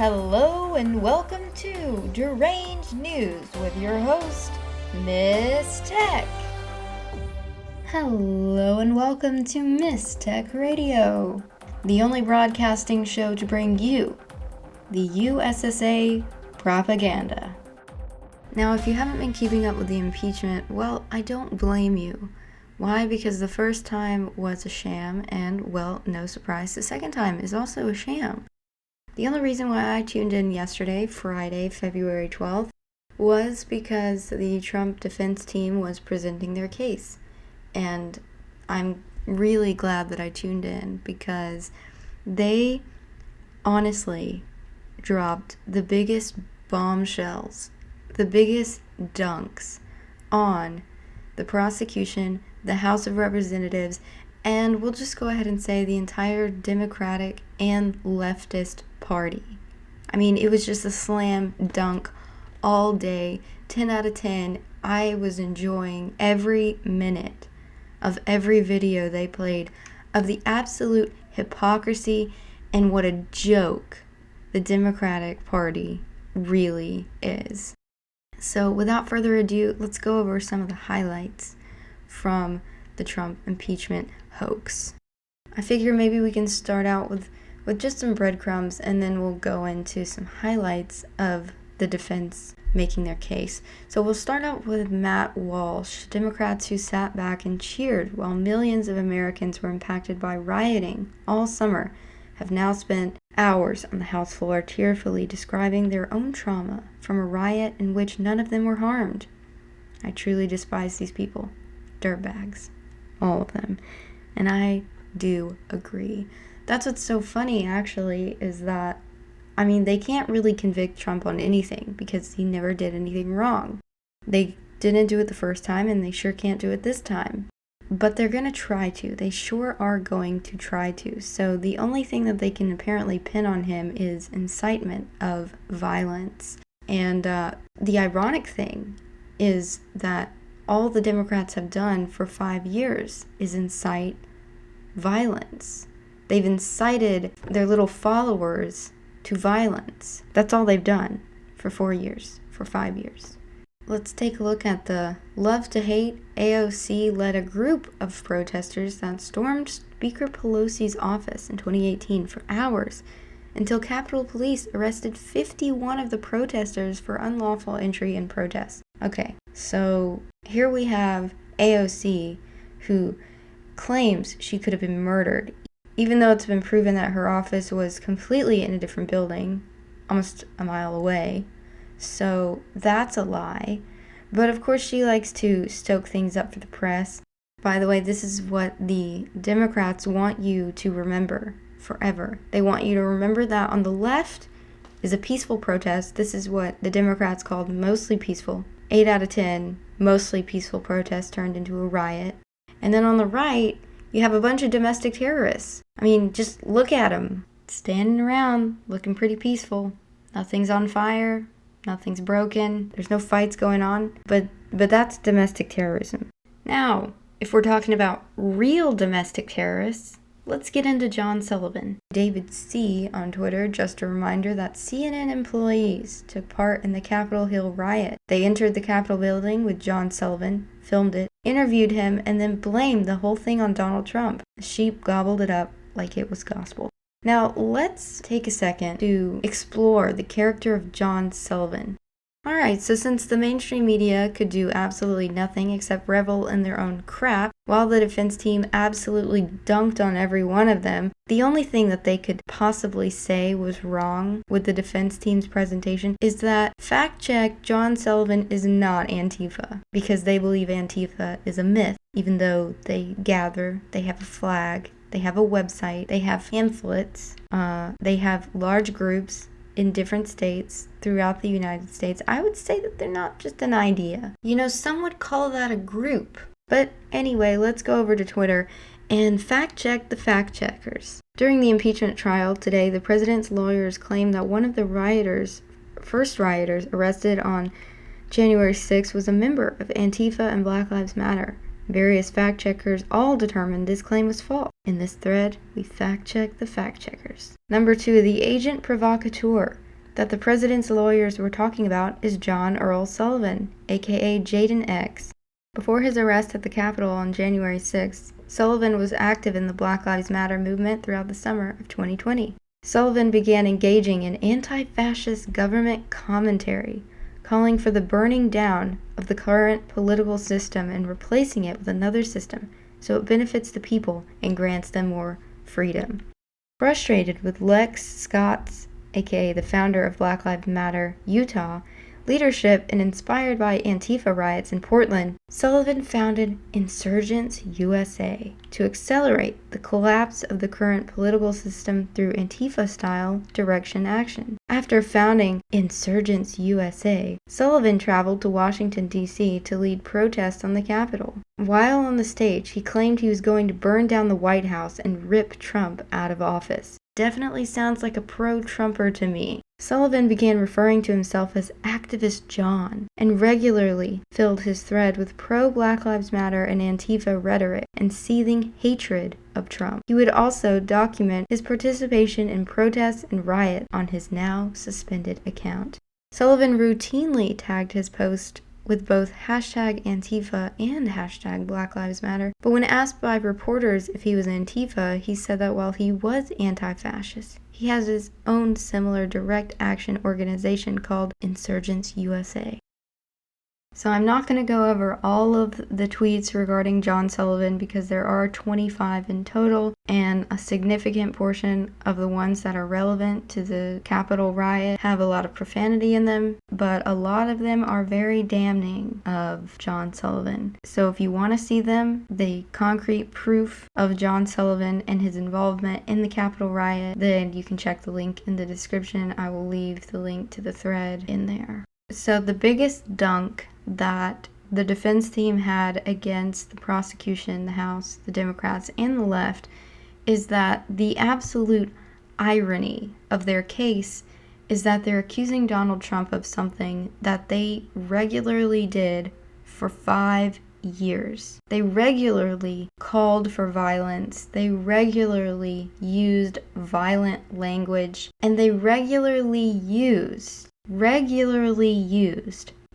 Hello and welcome to Deranged News with your host, Miss Tech. Hello and welcome to Miss Tech Radio, the only broadcasting show to bring you the USSA propaganda. Now, if you haven't been keeping up with the impeachment, well, I don't blame you. Why? Because the first time was a sham, and, well, no surprise, the second time is also a sham. The only reason why I tuned in yesterday, Friday, February 12th, was because the Trump defense team was presenting their case. And I'm really glad that I tuned in because they honestly dropped the biggest bombshells, the biggest dunks on the prosecution, the House of Representatives, and we'll just go ahead and say the entire Democratic and leftist party. I mean, it was just a slam dunk all day, 10 out of 10. I was enjoying every minute of every video they played of the absolute hypocrisy and what a joke the Democratic Party really is. So without further ado, let's go over some of the highlights from the Trump impeachment hoax. I figure maybe we can start out with just some breadcrumbs, and then we'll go into some highlights of the defense making their case. So we'll start out with Matt Walsh, Democrats who sat back and cheered while millions of Americans were impacted by rioting all summer, have now spent hours on the House floor tearfully describing their own trauma from a riot in which none of them were harmed. I truly despise these people. Dirtbags. All of them. And I do agree. That's what's so funny, actually, is that, I mean, they can't really convict Trump on anything because he never did anything wrong. They didn't do it the first time, and they sure can't do it this time. But they're going to try to. They sure are going to try to. So the only thing that they can apparently pin on him is incitement of violence. And the ironic thing is that all the Democrats have done for 5 years is incite violence. They've incited their little followers to violence. That's all they've done for 4 years, for 5 years. Let's take a look at the Love to Hate. AOC led a group of protesters that stormed Speaker Pelosi's office in 2018 for hours until Capitol Police arrested 51 of the protesters for unlawful entry and protest. Okay, so here we have AOC who claims she could have been murdered, even though it's been proven that her office was completely in a different building, almost a mile away. So that's a lie. But of course she likes to stoke things up for the press. By the way, this is what the Democrats want you to remember forever. They want you to remember that on the left is a peaceful protest. This is what the Democrats called mostly peaceful. 8 out of 10 mostly peaceful protests turned into a riot. And then on the right, you have a bunch of domestic terrorists. I mean, just look at them. Standing around, looking pretty peaceful. Nothing's on fire. Nothing's broken. There's no fights going on. But that's domestic terrorism. Now, if we're talking about real domestic terrorists, let's get into John Sullivan. David C. on Twitter, just a reminder that CNN employees took part in the Capitol Hill riot. They entered the Capitol building with John Sullivan, filmed it, interviewed him, and then blamed the whole thing on Donald Trump. The sheep gobbled it up like it was gospel. Now, let's take a second to explore the character of John Sullivan. Alright, so since the mainstream media could do absolutely nothing except revel in their own crap, while the defense team absolutely dunked on every one of them, the only thing that they could possibly say was wrong with the defense team's presentation is that, fact check, John Sullivan is not Antifa, because they believe Antifa is a myth, even though they gather, they have a flag, they have a website, they have pamphlets, they have large groups in different states throughout the United States. I would say that they're not just an idea. You know, some would call that a group. But anyway, let's go over to Twitter and fact check the fact checkers. During the impeachment trial today, the president's lawyers claimed that one of the first rioters arrested on January 6th was a member of Antifa and Black Lives Matter. Various fact checkers all determined this claim was false. In this thread, we fact check the fact checkers. Number 2, the agent provocateur that the president's lawyers were talking about is John Earl Sullivan, aka Jaden X. Before his arrest at the Capitol on January 6th, Sullivan was active in the Black Lives Matter movement throughout the summer of 2020. Sullivan began engaging in anti-fascist government commentary, calling for the burning down of the current political system and replacing it with another system so it benefits the people and grants them more freedom. Frustrated with Lex Scott's, aka the founder of Black Lives Matter Utah, leadership and inspired by Antifa riots in Portland, Sullivan founded Insurgents USA to accelerate the collapse of the current political system through Antifa-style direction action. After founding Insurgents USA, Sullivan traveled to Washington, D.C. to lead protests on the Capitol. While on the stage, he claimed he was going to burn down the White House and rip Trump out of office. Definitely sounds like a pro-Trumper to me. Sullivan began referring to himself as Activist John and regularly filled his thread with pro-Black Lives Matter and Antifa rhetoric and seething hatred of Trump. He would also document his participation in protests and riots on his now suspended account. Sullivan routinely tagged his post with both hashtag Antifa and hashtag Black Lives Matter, but when asked by reporters if he was Antifa, he said that while he was anti-fascist, he has his own similar direct action organization called Insurgents USA. So I'm not going to go over all of the tweets regarding John Sullivan because there are 25 in total, and a significant portion of the ones that are relevant to the Capitol riot have a lot of profanity in them, but a lot of them are very damning of John Sullivan. So if you want to see them, the concrete proof of John Sullivan and his involvement in the Capitol riot, then you can check the link in the description. I will leave the link to the thread in there. So the biggest dunk that the defense team had against the prosecution, the House, the Democrats, and the left is that the absolute irony of their case is that they're accusing Donald Trump of something that they regularly did for 5 years. They regularly called for violence, they regularly used violent language, and they regularly used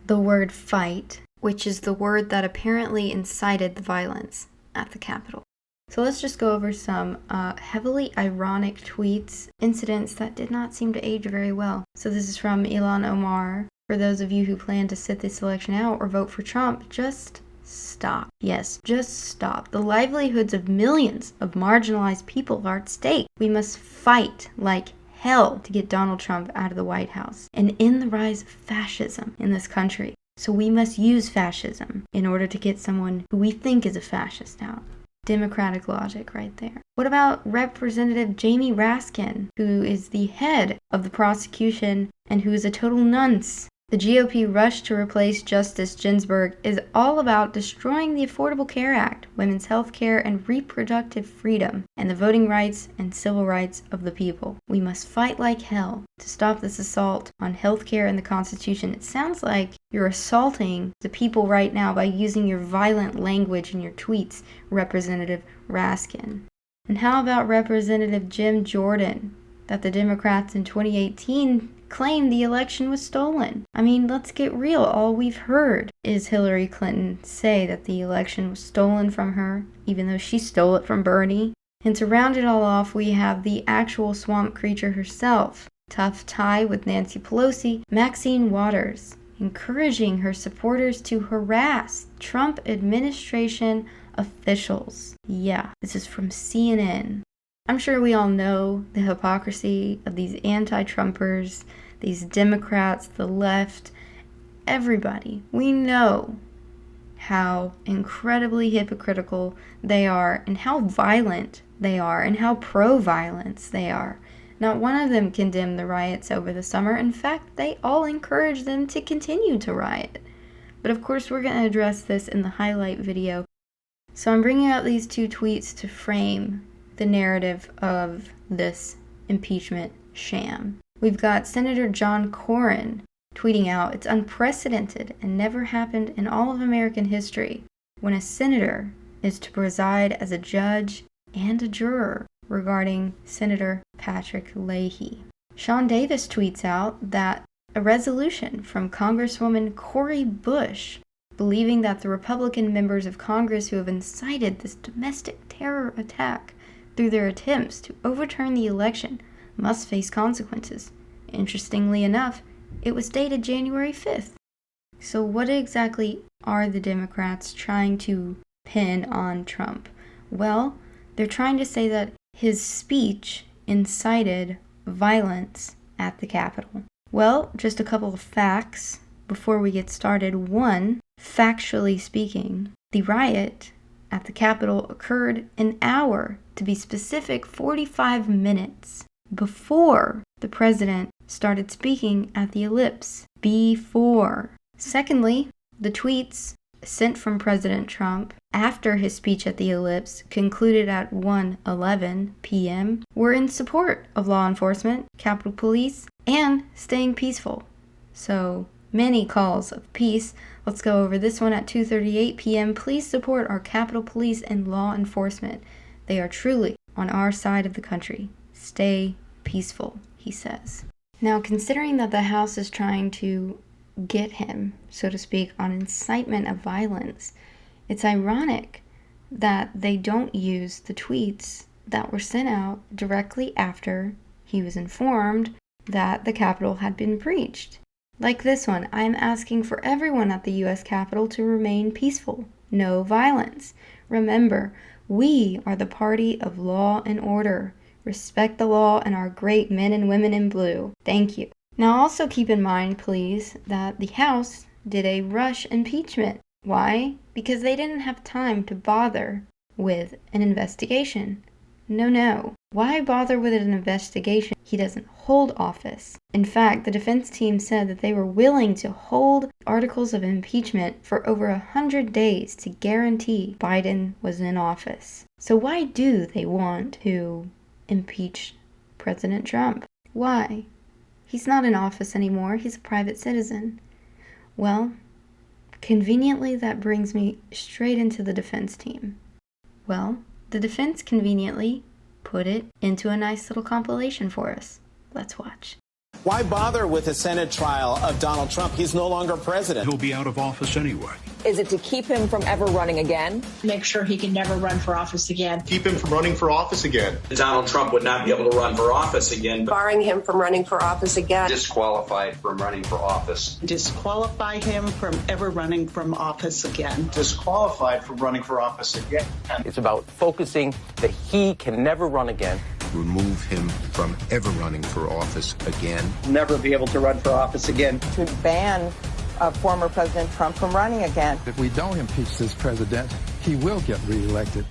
the word fight, which is the word that apparently incited the violence at the Capitol. So let's just go over some heavily ironic tweets, incidents that did not seem to age very well. So this is from Ilhan Omar. For those of you who plan to sit this election out or vote for Trump, just stop. Yes, just stop. The livelihoods of millions of marginalized people are at stake. We must fight like hell to get Donald Trump out of the White House and end the rise of fascism in this country. So we must use fascism in order to get someone who we think is a fascist out. Democratic logic right there. What about Representative Jamie Raskin, who is the head of the prosecution and who is a total nunce? The GOP rush to replace Justice Ginsburg is all about destroying the Affordable Care Act, women's health care and reproductive freedom, and the voting rights and civil rights of the people. We must fight like hell to stop this assault on health care and the Constitution. It sounds like you're assaulting the people right now by using your violent language in your tweets, Representative Raskin. And how about Representative Jim Jordan, that the Democrats in 2018 claimed the election was stolen? I mean, let's get real. All we've heard is Hillary Clinton say that the election was stolen from her, even though she stole it from Bernie. And to round it all off, we have the actual swamp creature herself, tough tie with Nancy Pelosi, Maxine Waters, encouraging her supporters to harass Trump administration officials. Yeah, this is from CNN. I'm sure we all know the hypocrisy of these anti-Trumpers, these Democrats, the left, everybody. We know how incredibly hypocritical they are and how violent they are and how pro-violence they are. Not one of them condemned the riots over the summer. In fact, they all encouraged them to continue to riot. But of course, we're going to address this in the highlight video. So I'm bringing out these two tweets to frame the narrative of this impeachment sham. We've got Senator John Cornyn tweeting out, "It's unprecedented and never happened in all of American history when a senator is to preside as a judge and a juror," regarding Senator Patrick Leahy. Sean Davis tweets out that a resolution from Congresswoman Cori Bush, believing that the Republican members of Congress who have incited this domestic terror attack through their attempts to overturn the election must face consequences. Interestingly enough, it was dated January 5th. So what exactly are the Democrats trying to pin on Trump? Well, they're trying to say that his speech incited violence at the Capitol. Well, just a couple of facts before we get started. One, factually speaking, the riot at the Capitol occurred an hour, to be specific, 45 minutes before the president started speaking at the ellipse. Before. Secondly, the tweets sent from President Trump after his speech at the ellipse concluded at 1:11 p.m. were in support of law enforcement, Capitol Police, and staying peaceful. So many calls of peace. Let's go over this one at 2:38 p.m. Please support our Capitol Police and law enforcement. They are truly on our side of the country. Stay peaceful, he says. Now, considering that the House is trying to get him, so to speak, on incitement of violence, it's ironic that they don't use the tweets that were sent out directly after he was informed that the Capitol had been breached. Like this one, I'm asking for everyone at the U.S. Capitol to remain peaceful. No violence. Remember, we are the party of law and order. Respect the law and our great men and women in blue. Thank you. Now also keep in mind, please, that the House did a rush impeachment. Why? Because they didn't have time to bother with an investigation. No. Why bother with an investigation? He doesn't hold office. In fact, the defense team said that they were willing to hold articles of impeachment for over 100 days to guarantee Biden was in office. So why do they want to impeach President Trump? Why? He's not in office anymore. He's a private citizen. Well, conveniently, that brings me straight into the defense team. Well, the defense conveniently put it into a nice little compilation for us. Let's watch. Why bother with a Senate trial of Donald Trump? He's no longer president. He'll be out of office anyway. Is it to keep him from ever running again? Make sure he can never run for office again. Keep him from running for office again. Donald Trump would not be able to run for office again. Barring him from running for office again. Disqualified from running for office. Disqualify him from ever running from office again. Disqualified from running for office again. It's about focusing that he can never run again. Remove him from ever running for office again. Never be able to run for office again. To ban former President Trump from running again. If we don't impeach this president, he will get reelected.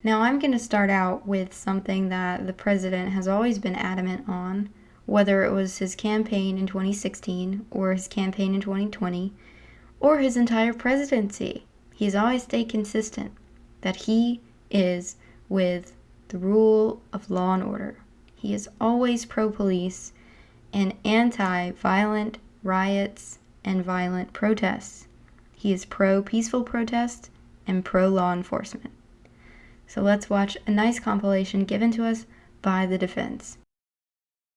Now I'm going to start out with something that the president has always been adamant on, whether it was his campaign in 2016 or his campaign in 2020 or his entire presidency. He's always stayed consistent that he is with the rule of law and order. He is always pro-police and anti-violent riots and violent protests. He is pro-peaceful protest and pro-law enforcement. So let's watch a nice compilation given to us by the defense.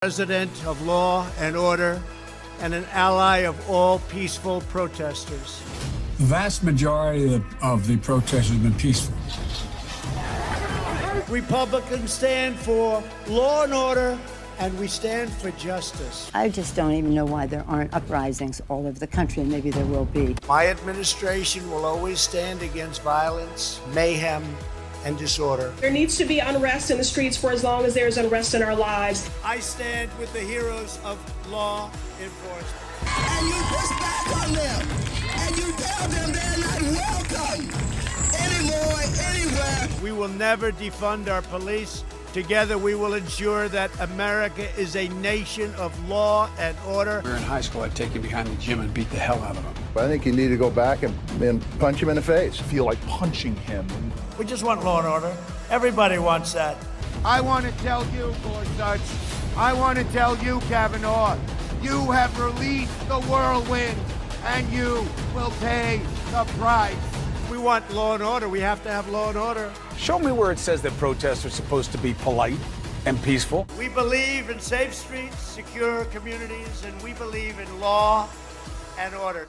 President of law and order and an ally of all peaceful protesters. The vast majority of the protests have been peaceful. Republicans stand for law and order, and we stand for justice. I just don't even know why there aren't uprisings all over the country, and maybe there will be. My administration will always stand against violence, mayhem, and disorder. There needs to be unrest in the streets for as long as there's unrest in our lives. I stand with the heroes of law enforcement. And you push back on them, and you tell them they're not welcome anymore, anywhere. We will never defund our police. Together we will ensure that America is a nation of law and order. We were in high school, I'd take you behind the gym and beat the hell out of him. I think you need to go back and punch him in the face. Feel like punching him. We just want law and order. Everybody wants that. I want to tell you, Gorsuch, I want to tell you, Kavanaugh, you have released the whirlwind, and you will pay the price. We want law and order. We have to have law and order. Show me where it says that protests are supposed to be polite. and peaceful. We believe in safe streets, secure communities, and we believe in law and order.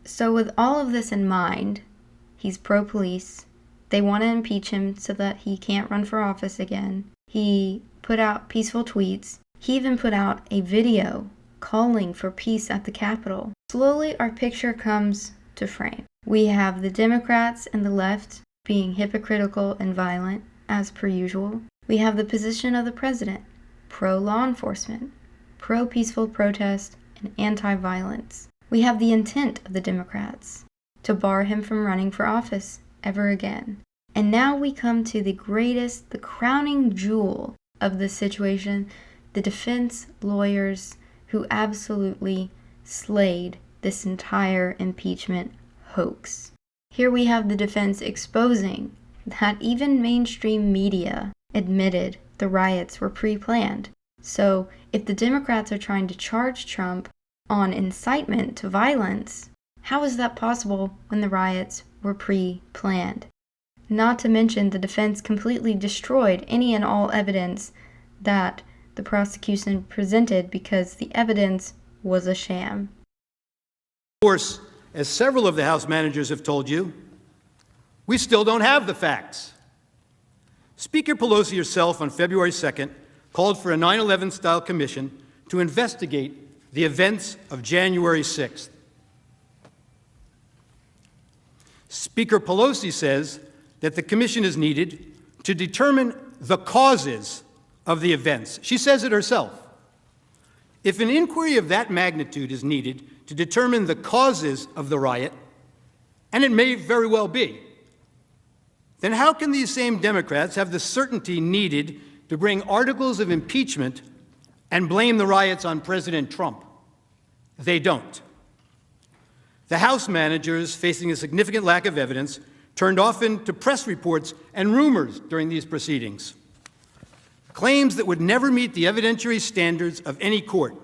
So with all of this in mind, he's pro-police. They want to impeach him so that he can't run for office again. He put out peaceful tweets. He even put out a video calling for peace at the Capitol. Slowly, our picture comes to frame. We have the Democrats and the left being hypocritical and violent, as per usual. We have the position of the president, pro-law enforcement, pro-peaceful protest, and anti-violence. We have the intent of the Democrats to bar him from running for office ever again. And now we come to the crowning jewel of this situation, the defense lawyers who absolutely slayed this entire impeachment hoax. Here we have the defense exposing that even mainstream media admitted the riots were pre-planned. So if the Democrats are trying to charge Trump on incitement to violence, how is that possible when the riots were pre-planned? Not to mention the defense completely destroyed any and all evidence that the prosecution presented because the evidence was a sham. Of course, as several of the House managers have told you, we still don't have the facts. Speaker Pelosi herself on February 2nd called for a 9/11-style commission to investigate the events of January 6th. Speaker Pelosi says that the commission is needed to determine the causes of the events. She says it herself. If an inquiry of that magnitude is needed to determine the causes of the riot, and it may very well be, then how can these same Democrats have the certainty needed to bring articles of impeachment and blame the riots on President Trump? They don't. The House managers, facing a significant lack of evidence, turned often to press reports and rumors during these proceedings, claims that would never meet the evidentiary standards of any court.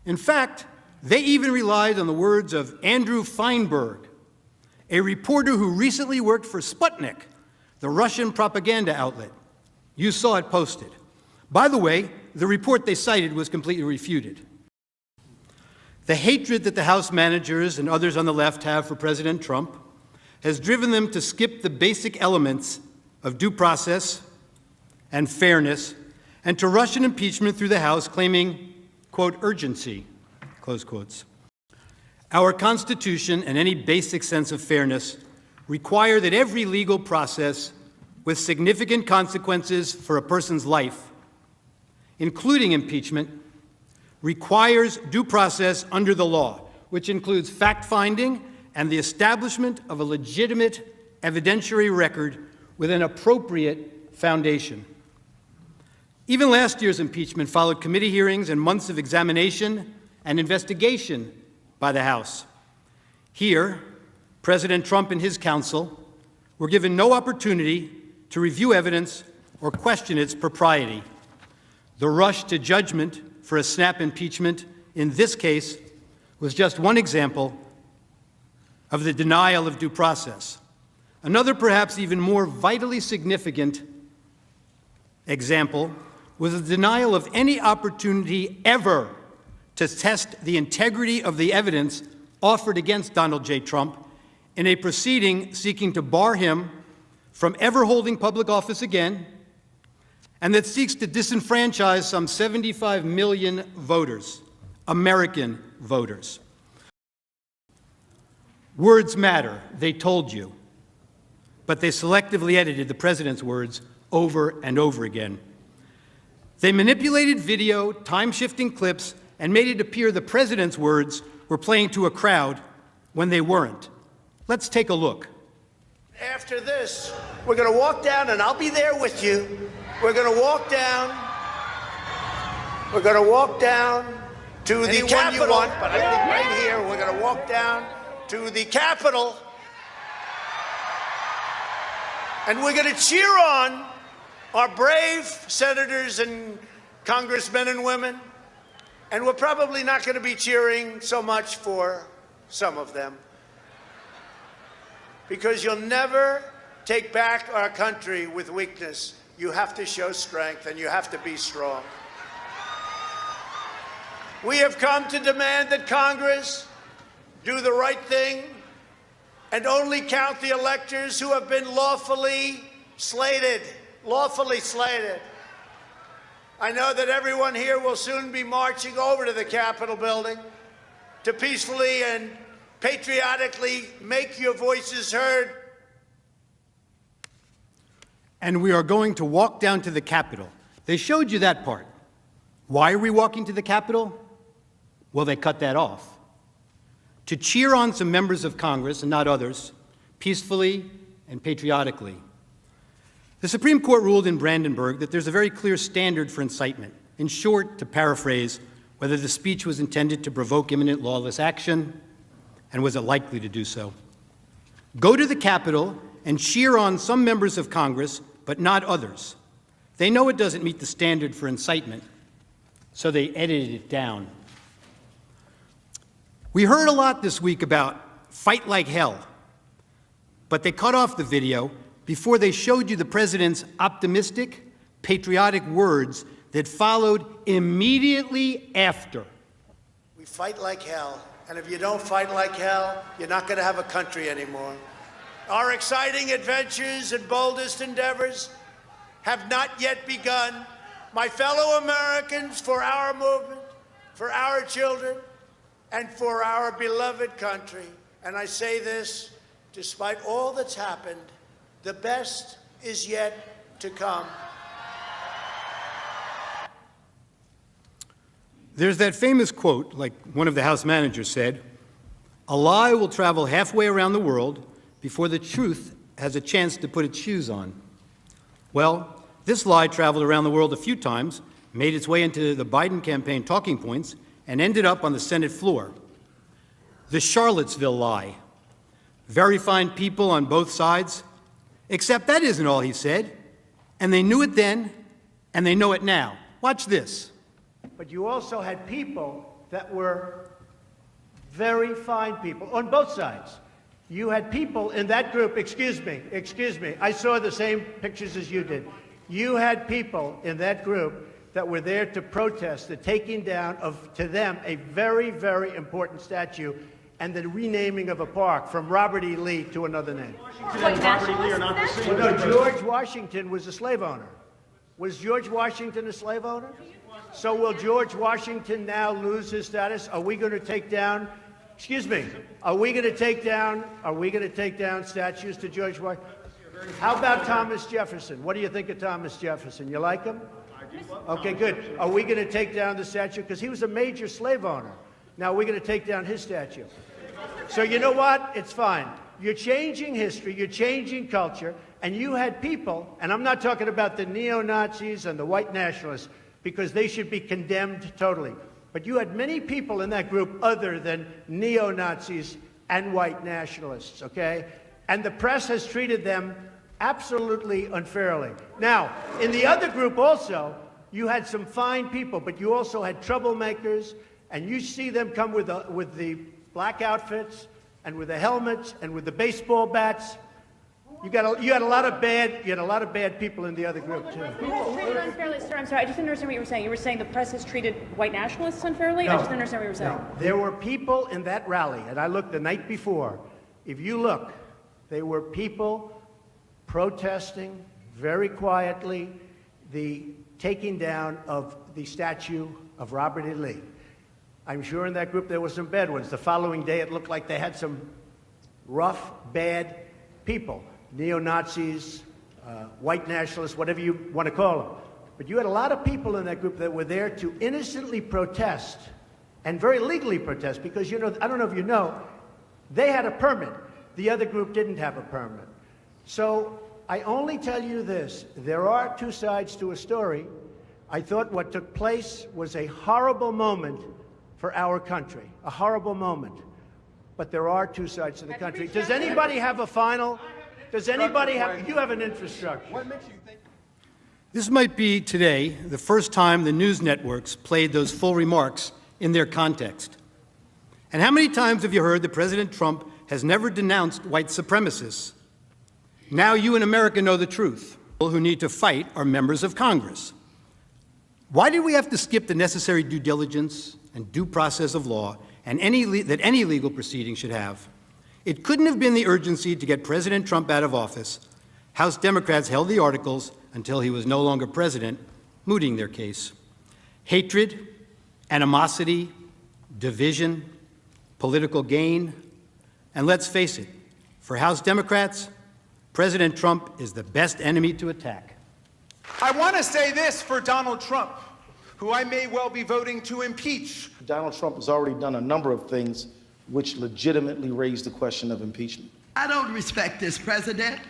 In fact, they even relied on the words of Andrew Feinberg, a reporter who recently worked for Sputnik, the Russian propaganda outlet. You saw it posted. By the way, the report they cited was completely refuted. The hatred that the House managers and others on the left have for President Trump has driven them to skip the basic elements of due process and fairness and to rush an impeachment through the House claiming, quote, urgency, close quotes. Our Constitution and any basic sense of fairness require that every legal process with significant consequences for a person's life, including impeachment, requires due process under the law, which includes fact-finding and the establishment of a legitimate evidentiary record with an appropriate foundation. Even last year's impeachment followed committee hearings and months of examination and investigation by the House. Here, President Trump and his counsel were given no opportunity to review evidence or question its propriety. The rush to judgment for a snap impeachment in this case was just one example of the denial of due process. Another, perhaps even more vitally significant example was the denial of any opportunity ever to test the integrity of the evidence offered against Donald J. Trump in a proceeding seeking to bar him from ever holding public office again, and that seeks to disenfranchise some 75 million voters, American voters. Words matter, they told you, but they selectively edited the president's words over and over again. They manipulated video, time-shifting clips, and made it appear the president's words were playing to a crowd when they weren't. Let's take a look. After this, we're going to walk down, and I'll be there with you. We're going to walk down. We're going to walk down to the Capitol. But I think right here, we're going to walk down to the Capitol. And we're going to cheer on our brave senators and congressmen and women. And we're probably not going to be cheering so much for some of them, because you'll never take back our country with weakness. you have to show strength and you have to be strong. We have come to demand that Congress do the right thing and only count the electors who have been lawfully slated. Lawfully slated. I know that everyone here will soon be marching over to the Capitol building to peacefully and patriotically make your voices heard. And we are going to walk down to the Capitol. They showed you that part. Why are we walking to the Capitol? Well, they cut that off. To cheer on some members of Congress and not others, peacefully and patriotically. The Supreme Court ruled in Brandenburg that there's a very clear standard for incitement. In short, to paraphrase, whether the speech was intended to provoke imminent lawless action, and was it likely to do so. Go to the Capitol and cheer on some members of Congress, but not others. They know it doesn't meet the standard for incitement, so they edited it down. We heard a lot this week about fight like hell, but they cut off the video before they showed you the president's optimistic, patriotic words that followed immediately after. We fight like hell, and if you don't fight like hell, you're not going to have a country anymore. Our exciting adventures and boldest endeavors have not yet begun. My fellow Americans, for our movement, for our children, and for our beloved country. And I say this, despite all that's happened, the best is yet to come. There's that famous quote, like one of the House managers said, "A lie will travel halfway around the world before the truth has a chance to put its shoes on." Well, this lie traveled around the world a few times, made its way into the Biden campaign talking points, and ended up on the Senate floor. The Charlottesville lie. Very fine people on both sides, except that isn't all he said. And they knew it then, and they know it now. Watch this. But you also had people that were very fine people on both sides. You had people in that group, excuse me, I saw the same pictures as you did. You had people in that group that were there to protest the taking down of, to them, a very, very important statue and the renaming of a park from Robert E. Lee to another name. Robert E. Lee are not the same. Well, no, George Washington was a slave owner. Was George Washington a slave owner? So will George Washington now lose his status? Are we going to take down, excuse me, are we going to take down statues to George Washington? How about Thomas Jefferson? What do you think of Thomas Jefferson? You like him? Okay, good. Are we going to take down the statue? Because he was a major slave owner. Now we're going to take down his statue. So you know what? It's fine. You're changing history, you're changing culture, and you had people, and I'm not talking about the neo-Nazis and the white nationalists, because they should be condemned totally. But you had many people in that group other than neo-Nazis and white nationalists, okay? And the press has treated them absolutely unfairly. Now, in the other group also, you had some fine people, but you also had troublemakers, and you see them come with the black outfits and with the helmets and with the baseball bats. You had a lot of bad people in the other group too. Treated unfairly, sir. I'm sorry, I just didn't understand what you were saying. You were saying the press has treated white nationalists unfairly? No, I just didn't understand what you were saying. No. There were people in that rally, and I looked the night before. If you look, there were people protesting very quietly the taking down of the statue of Robert E. Lee. I'm sure in that group there were some bad ones. The following day it looked like they had some rough, bad people. Neo-Nazis, white nationalists, whatever you want to call them. But you had a lot of people in that group that were there to innocently protest, and very legally protest, because, you know, I don't know if you know, they had a permit. The other group didn't have a permit. So I only tell you this, there are two sides to a story. I thought what took place was a horrible moment for our country, a horrible moment. But there are two sides to the country. Does anybody have a final? Does anybody have, you have an infrastructure. What makes you think? This might be today the first time the news networks played those full remarks in their context. And how many times have you heard that President Trump has never denounced white supremacists? Now you in America know the truth. People who need to fight are members of Congress. Why did we have to skip the necessary due diligence and due process of law and that any legal proceeding should have? It couldn't have been the urgency to get President Trump out of office. House Democrats held the articles until he was no longer president, mooting their case. Hatred, animosity, division, political gain, and let's face it, for House Democrats, President Trump is the best enemy to attack. I want to say this for Donald Trump, who I may well be voting to impeach. Donald Trump has already done a number of things which legitimately raise the question of impeachment. I don't respect this president,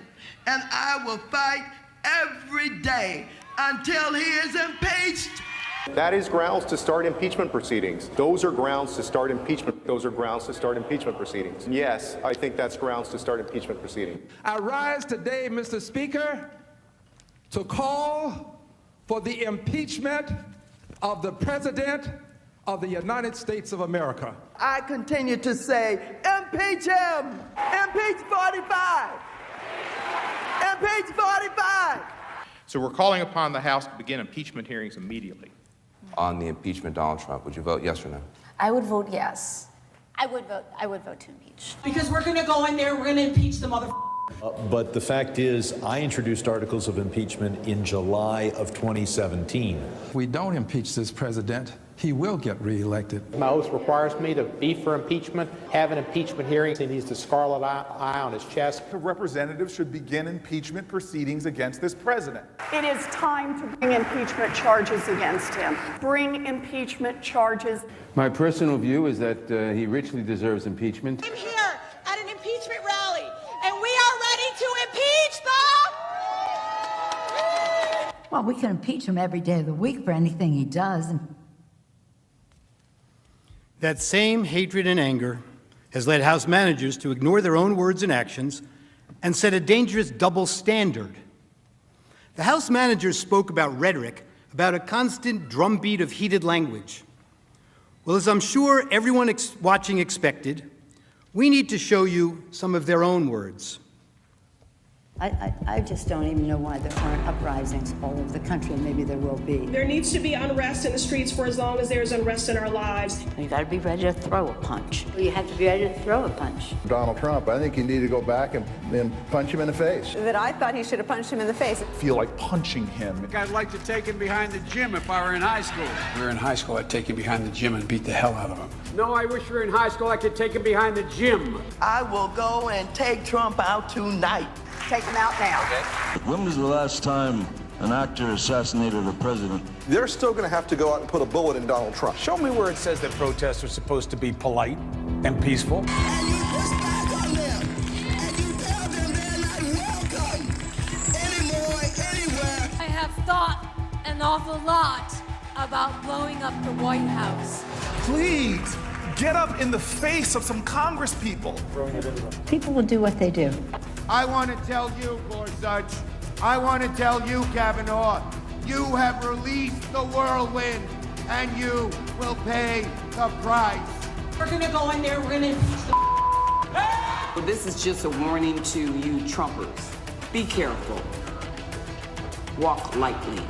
and I will fight every day until he is impeached. That is grounds to start impeachment proceedings. Those are grounds to start impeachment. Those are grounds to start impeachment proceedings. Yes, I think that's grounds to start impeachment proceedings. I rise today, Mr. Speaker, to call for the impeachment of the President of the United States of America. I continue to say, impeach him! Impeach 45! Impeach 45! So we're calling upon the House to begin impeachment hearings immediately. On the impeachment of Donald Trump, would you vote yes or no? I would vote yes. I would vote to impeach. Because we're going to go in there, we're going to impeach the mother. But the fact is, I introduced articles of impeachment in July of 2017. If we don't impeach this president, he will get reelected. My oath requires me to be for impeachment, have an impeachment hearing. He needs the scarlet eye on his chest. The representatives should begin impeachment proceedings against this president. It is time to bring impeachment charges against him. Bring impeachment charges. My personal view is that he richly deserves impeachment. I'm here at an impeachment rally, and we are ready to impeach the... Well, we can impeach him every day of the week for anything he does. That same hatred and anger has led House managers to ignore their own words and actions and set a dangerous double standard. The House managers spoke about rhetoric, about a constant drumbeat of heated language. Well, as I'm sure everyone watching expected, we need to show you some of their own words. I just don't even know why there aren't uprisings all over the country, and maybe there will be. There needs to be unrest in the streets for as long as there's unrest in our lives. You got to be ready to throw a punch. You have to be ready to throw a punch. Donald Trump, I think you need to go back and punch him in the face. That I thought he should have punched him in the face. I feel like punching him. I'd like to take him behind the gym if I were in high school. If we were in high school, I'd take him behind the gym and beat the hell out of him. No, I wish we were in high school. I could take him behind the gym. I will go and take Trump out tonight. Take him out now. Okay. When was the last time an actor assassinated a president? They're still going to have to go out and put a bullet in Donald Trump. Show me where it says that protests are supposed to be polite and peaceful. And you push back on them. And you tell them they're not welcome anymore, anywhere. I have thought an awful lot about blowing up the White House. Please, get up in the face of some Congress people. People will do what they do. I want to tell you, Gorsuch, I want to tell you, Kavanaugh, you have released the whirlwind, and you will pay the price. We're going to go in there, we're going to impeach the... This is just a warning to you Trumpers. Be careful. Walk lightly.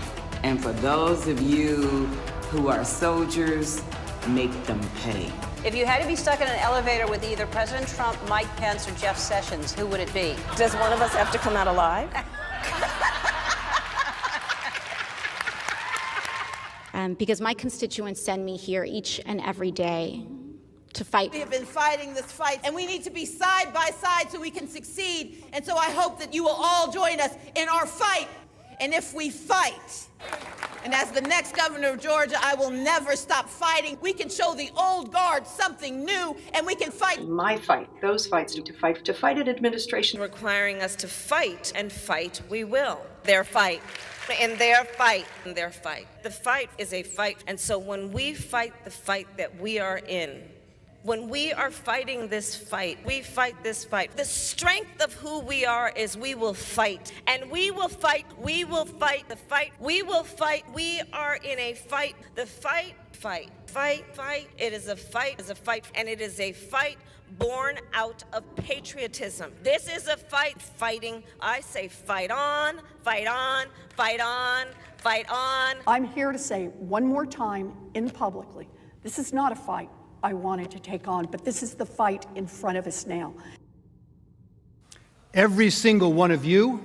And for those of you who are soldiers, make them pay. If you had to be stuck in an elevator with either President Trump, Mike Pence, or Jeff Sessions, who would it be? Does one of us have to come out alive? Because my constituents send me here each and every day to fight. We have been fighting this fight, and we need to be side by side so we can succeed. And so I hope that you will all join us in our fight. And if we fight, and as the next governor of Georgia, I will never stop fighting. We can show the old guard something new, and we can fight. My fight, those fights, to fight an administration. Requiring us to fight, and fight we will. Their fight, and their fight, and their fight. The fight is a fight, and so when we fight the fight that we are in, when we are fighting this fight, we fight this fight. The strength of who we are is we will fight. And we will fight, we will fight the fight, we will fight. We are in a fight, the fight fight. Fight. It is a fight. And it is a fight born out of patriotism. This is a fight. Fighting. I say fight on, fight on, fight on, fight on. I'm here to say one more time in publicly, this is not a fight I wanted to take on, but this is the fight in front of us now. Every single one of you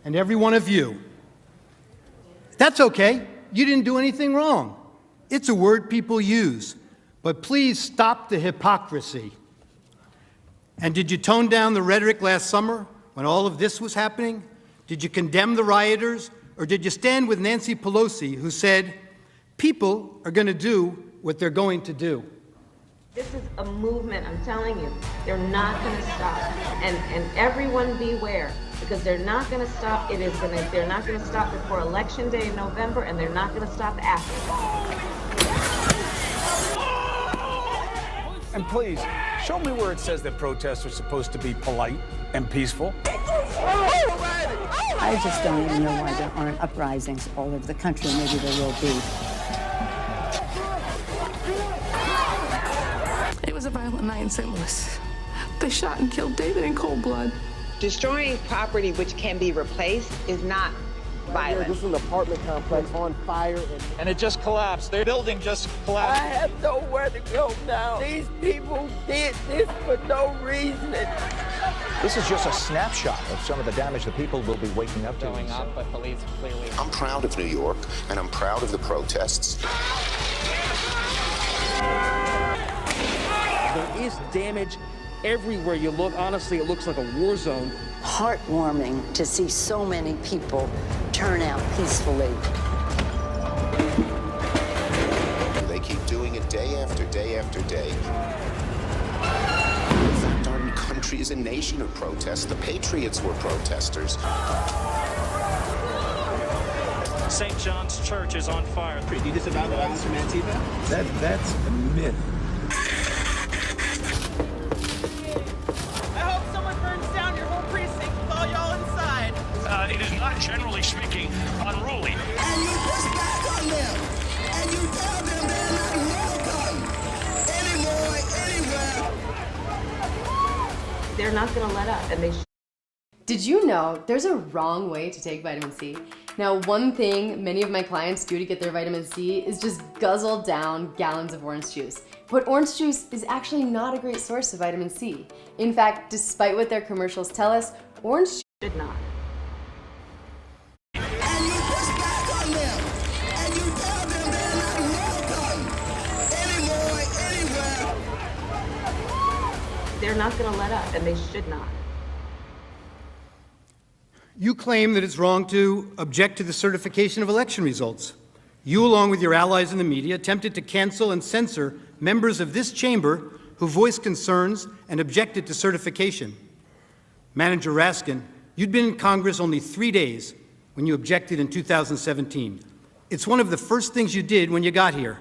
and every one of you. That's okay. You didn't do anything wrong. It's a word people use. But please stop the hypocrisy. And did you tone down the rhetoric last summer when all of this was happening? Did you condemn the rioters? Or did you stand with Nancy Pelosi, who said, people are going to do what they're going to do? This is a movement, I'm telling you. They're not going to stop. And everyone beware, because they're not going to stop. They're not going to stop before Election Day in November, and they're not going to stop after. And please, show me where it says that protests are supposed to be polite and peaceful. I just don't even know why there aren't uprisings all over the country. Maybe there will be. It was a violent night in St. Louis. They shot and killed David in cold blood. Destroying property which can be replaced is not violent. This is an apartment complex on fire, and it just collapsed. The building just collapsed. I have nowhere to go now. These people did this for no reason. This is just a snapshot of some of the damage that people will be waking up to. Going up, but police clearly. I'm proud of New York, and I'm proud of the protests. There is damage everywhere you look. Honestly, it looks like a war zone. Heartwarming to see so many people turn out peacefully. They keep doing it day after day after day. In fact, our country is a nation of protests. The Patriots were protesters. St. John's Church is on fire. Do you disavow the violence from Antifa? That's a myth. I hope someone burns down your whole precinct with all y'all inside. It is not, generally speaking, unruly. And you push back on them. And you tell them they're not welcome anymore, anywhere. They're not going to let up, and they Did you know there's a wrong way to take vitamin C? Now, one thing many of my clients do to get their vitamin C is just guzzle down gallons of orange juice. But orange juice is actually not a great source of vitamin C. In fact, despite what their commercials tell us, orange juice should not. And you push back on them. And you tell them they're not welcome anymore, anywhere. They're not going to let up, and they should not. You claim that it's wrong to object to the certification of election results. You, along with your allies in the media, attempted to cancel and censor members of this chamber who voiced concerns and objected to certification. Manager Raskin, you'd been in Congress only 3 days when you objected in 2017. It's one of the first things you did when you got here.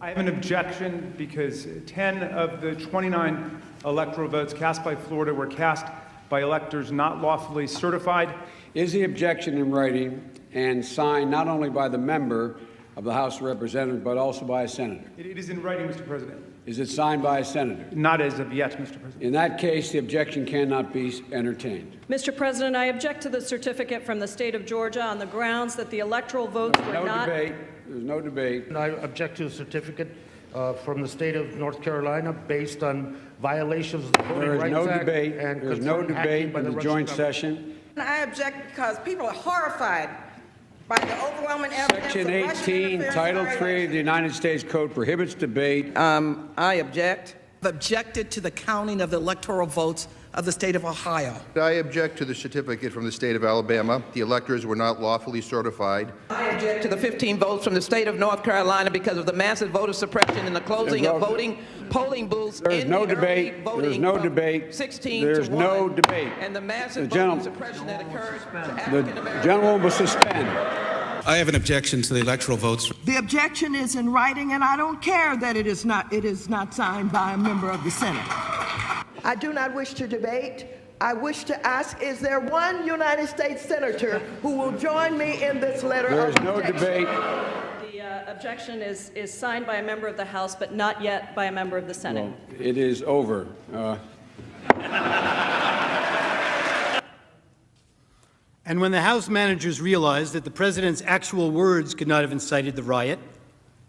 I have an objection because 10 of the 29 electoral votes cast by Florida were cast by electors not lawfully certified. Is the objection in writing and signed not only by the member of the House of Representatives, but also by a senator? It is in writing, Mr. President. Is it signed by a senator? Not as of yet, Mr. President. In that case, the objection cannot be entertained. Mr. President, I object to the certificate from the state of Georgia on the grounds that the electoral votes were not... There's no debate. I object to the certificate from the state of North Carolina based on violations of the Voting Rights Act. There's no debate in the joint session. I object because people are horrified by the overwhelming evidence. Section 18, Title 3 of the United States Code prohibits debate. I object. I've objected to the counting of the electoral votes of the state of Ohio. I object to the certificate from the state of Alabama. The electors were not lawfully certified. I object to the 15 votes from the state of North Carolina because of the massive voter suppression and the closing of polling booths. There is no debate. There is no debate. 16 There's to 1, no debate. And the massive voter suppression that occurred to African Americans. The gentleman will suspend. I have an objection to the electoral votes. The objection is in writing, and I don't care that it is not signed by a member of the Senate. I do not wish to debate. I wish to ask, is there one United States senator who will join me in this letter There of is no objection? debate. objection is signed by a member of the House, but not yet by a member of the Senate. Well, it is over. And when the House managers realized that the president's actual words could not have incited the riot,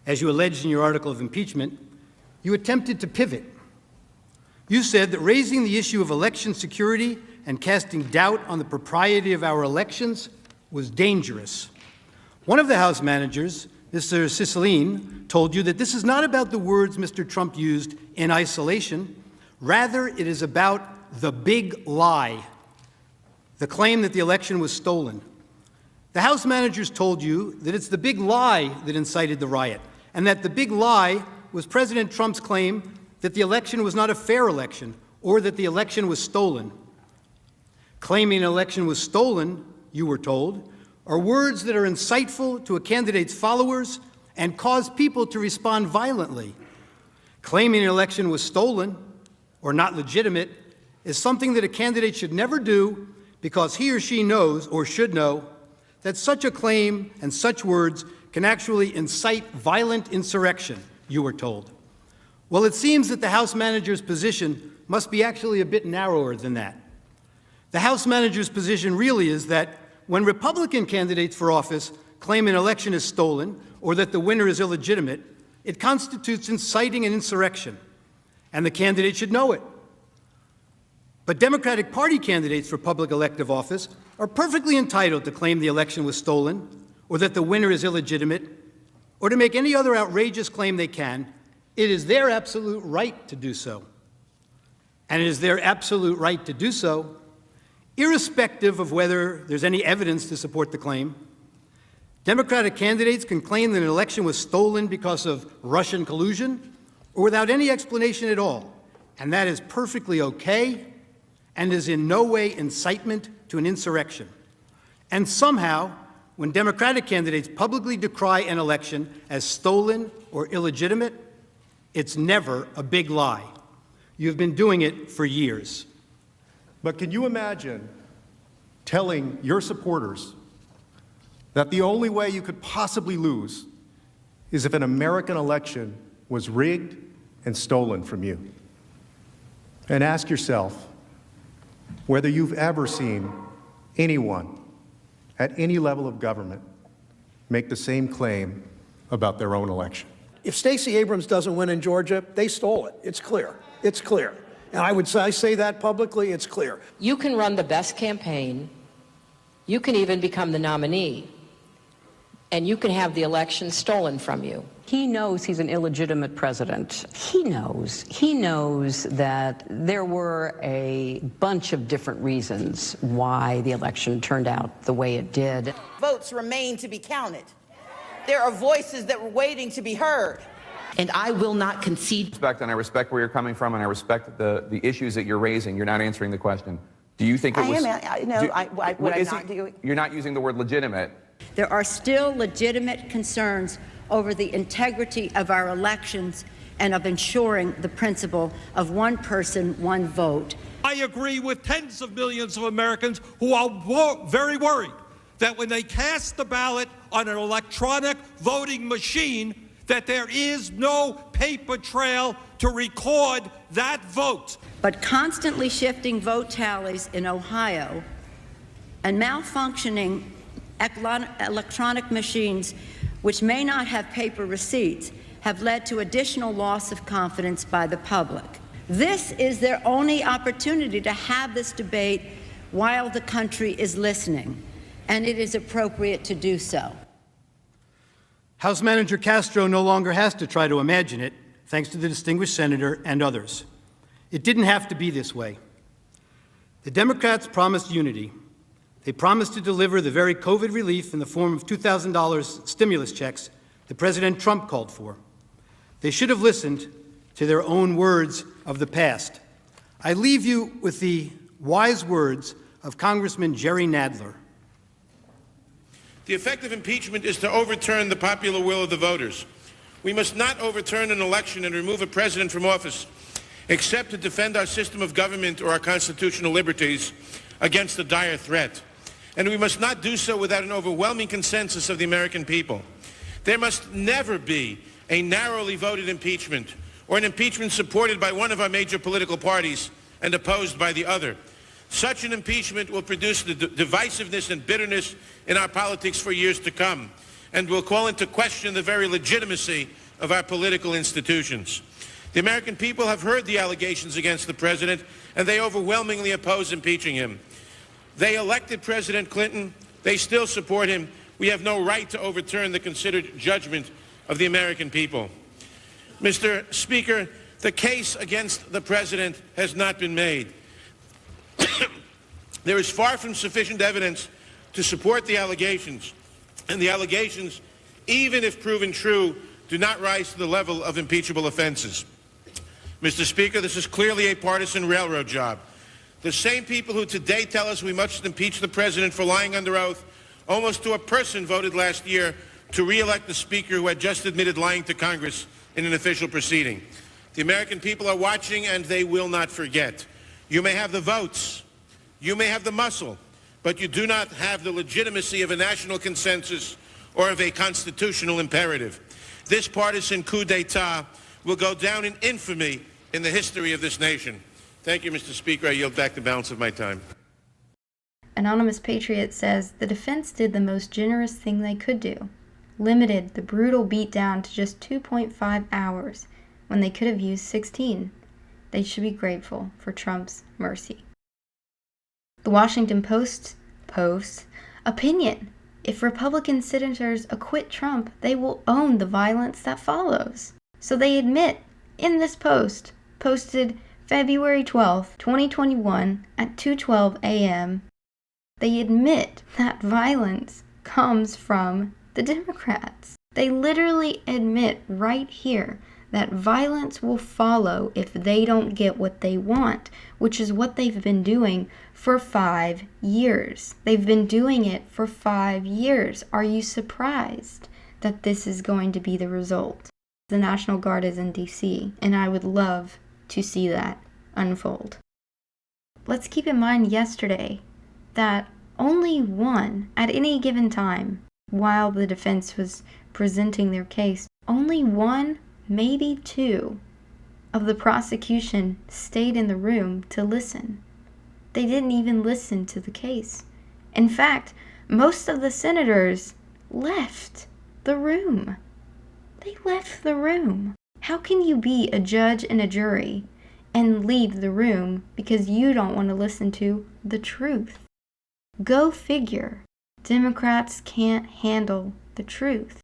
as you alleged in your article of impeachment, you attempted to pivot. You said that raising the issue of election security and casting doubt on the propriety of our elections was dangerous. One of the House managers, Mr. Cicilline, told you that this is not about the words Mr. Trump used in isolation. Rather, it is about the big lie, the claim that the election was stolen. The House managers told you that it's the big lie that incited the riot, and that the big lie was President Trump's claim that the election was not a fair election or that the election was stolen. Claiming an election was stolen, you were told, are words that are insightful to a candidate's followers and cause people to respond violently. Claiming an election was stolen or not legitimate is something that a candidate should never do because he or she knows or should know that such a claim and such words can actually incite violent insurrection, you were told. Well, it seems that the House manager's position must be actually a bit narrower than that. The House manager's position really is that when Republican candidates for office claim an election is stolen or that the winner is illegitimate, it constitutes inciting an insurrection, and the candidate should know it. But Democratic Party candidates for public elective office are perfectly entitled to claim the election was stolen or that the winner is illegitimate or to make any other outrageous claim they can. It is their absolute right to do so. And it is their absolute right to do so irrespective of whether there's any evidence to support the claim. Democratic candidates can claim that an election was stolen because of Russian collusion or without any explanation at all, and that is perfectly okay and is in no way incitement to an insurrection. And somehow, when Democratic candidates publicly decry an election as stolen or illegitimate, it's never a big lie. You've been doing it for years. But can you imagine telling your supporters that the only way you could possibly lose is if an American election was rigged and stolen from you? And ask yourself whether you've ever seen anyone at any level of government make the same claim about their own election. If Stacey Abrams doesn't win in Georgia, they stole it. It's clear. It's clear. And I say that publicly, it's clear. You can run the best campaign, you can even become the nominee, and you can have the election stolen from you. He knows he's an illegitimate president. He knows that there were a bunch of different reasons why the election turned out the way it did. Votes remain to be counted. There are voices that were waiting to be heard. And I will not concede. And I respect where you're coming from, and I respect the issues that you're raising. You're not answering the question. Do you think it was... You're not using the word legitimate. There are still legitimate concerns over the integrity of our elections and of ensuring the principle of one person, one vote. I agree with tens of millions of Americans who are very worried that when they cast the ballot on an electronic voting machine, that there is no paper trail to record that vote. But constantly shifting vote tallies in Ohio and malfunctioning electronic machines which may not have paper receipts have led to additional loss of confidence by the public. This is their only opportunity to have this debate while the country is listening, and it is appropriate to do so. House Manager Castro no longer has to try to imagine it, thanks to the distinguished senator and others. It didn't have to be this way. The Democrats promised unity. They promised to deliver the very COVID relief in the form of $2,000 stimulus checks that President Trump called for. They should have listened to their own words of the past. I leave you with the wise words of Congressman Jerry Nadler. The effect of impeachment is to overturn the popular will of the voters. We must not overturn an election and remove a president from office, except to defend our system of government or our constitutional liberties against a dire threat. And we must not do so without an overwhelming consensus of the American people. There must never be a narrowly voted impeachment or an impeachment supported by one of our major political parties and opposed by the other. Such an impeachment will produce the divisiveness and bitterness in our politics for years to come, and will call into question the very legitimacy of our political institutions. The American people have heard the allegations against the president, and they overwhelmingly oppose impeaching him. They elected President Clinton. They still support him. We have no right to overturn the considered judgment of the American people. Mr. Speaker, the case against the president has not been made. There is far from sufficient evidence to support the allegations, and the allegations, even if proven true, do not rise to the level of impeachable offenses. Mr. Speaker, this is clearly a partisan railroad job. The same people who today tell us we must impeach the president for lying under oath, almost to a person voted last year to re-elect the speaker who had just admitted lying to Congress in an official proceeding. The American people are watching, and they will not forget. You may have the votes, you may have the muscle, but you do not have the legitimacy of a national consensus or of a constitutional imperative. This partisan coup d'etat will go down in infamy in the history of this nation. Thank you, Mr. Speaker. I yield back the balance of my time. Anonymous Patriot says the defense did the most generous thing they could do. Limited the brutal beatdown to just 2.5 hours when they could have used 16. They should be grateful for Trump's mercy. The Washington Post posts, opinion. If Republican senators acquit Trump, they will own the violence that follows. So they admit in this post, posted February 12, 2021 at 2:12 a.m., they admit that violence comes from the Democrats. They literally admit right here that violence will follow if they don't get what they want, which is what they've been doing for 5 years. They've been doing it for 5 years. Are you surprised that this is going to be the result? The National Guard is in D.C., and I would love to see that unfold. Let's keep in mind yesterday that only one, at any given time, while the defense was presenting their case, only one, maybe two, of the prosecution stayed in the room to listen. They didn't even listen to the case. In fact, most of the senators left the room. They left the room. How can you be a judge and a jury and leave the room because you don't want to listen to the truth? Go figure. Democrats can't handle the truth.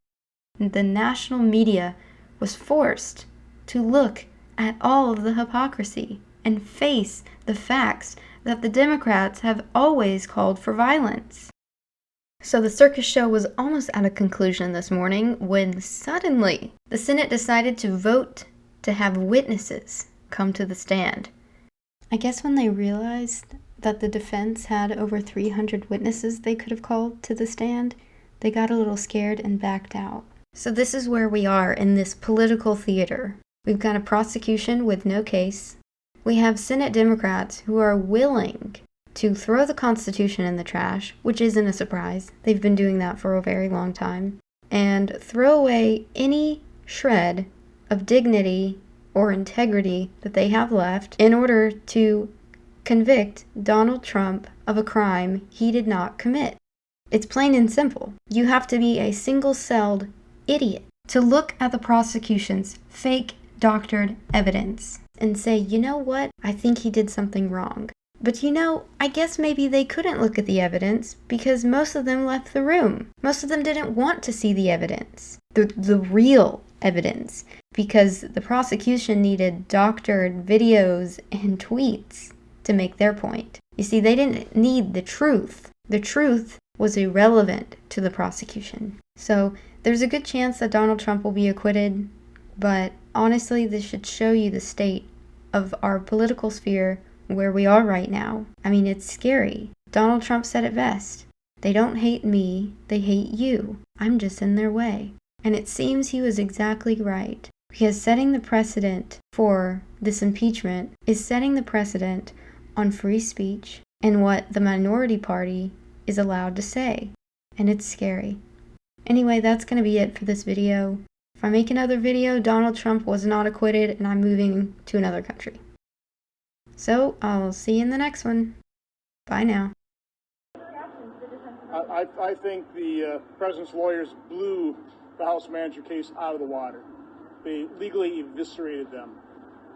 The national media was forced to look at all of the hypocrisy and face the facts that the Democrats have always called for violence. So the circus show was almost at a conclusion this morning when suddenly the Senate decided to vote to have witnesses come to the stand. I guess when they realized that the defense had over 300 witnesses they could have called to the stand, they got a little scared and backed out. So this is where we are in this political theater. We've got a prosecution with no case. We have Senate Democrats who are willing to throw the Constitution in the trash, which isn't a surprise. They've been doing that for a very long time. And throw away any shred of dignity or integrity that they have left in order to convict Donald Trump of a crime he did not commit. It's plain and simple. You have to be a single-celled idiot to look at the prosecution's fake doctored evidence and say, you know what, I think he did something wrong. But I guess maybe they couldn't look at the evidence because most of them left the room. Most of them didn't want to see the evidence, the real evidence, because the prosecution needed doctored videos and tweets to make their point. You see, they didn't need the truth. The truth was irrelevant to the prosecution. So there's a good chance that Donald Trump will be acquitted, but honestly, this should show you the state of our political sphere where we are right now. I mean, it's scary. Donald Trump said it best. They don't hate me, they hate you. I'm just in their way. And it seems he was exactly right, because setting the precedent for this impeachment is setting the precedent on free speech and what the minority party is allowed to say. And it's scary. Anyway, that's going to be it for this video. If I make another video, Donald Trump was not acquitted and I'm moving to another country. So, I'll see you in the next one. Bye now. I think the president's lawyers blew the House manager case out of the water. They legally eviscerated them.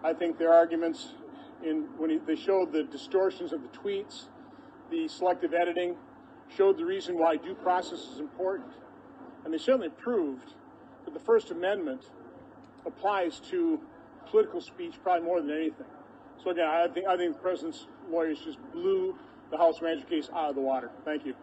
I think their arguments, they showed the distortions of the tweets, the selective editing, showed the reason why due process is important. And they certainly proved that the First Amendment applies to political speech probably more than anything. So again, I think the president's lawyers just blew the House manager case out of the water. Thank you.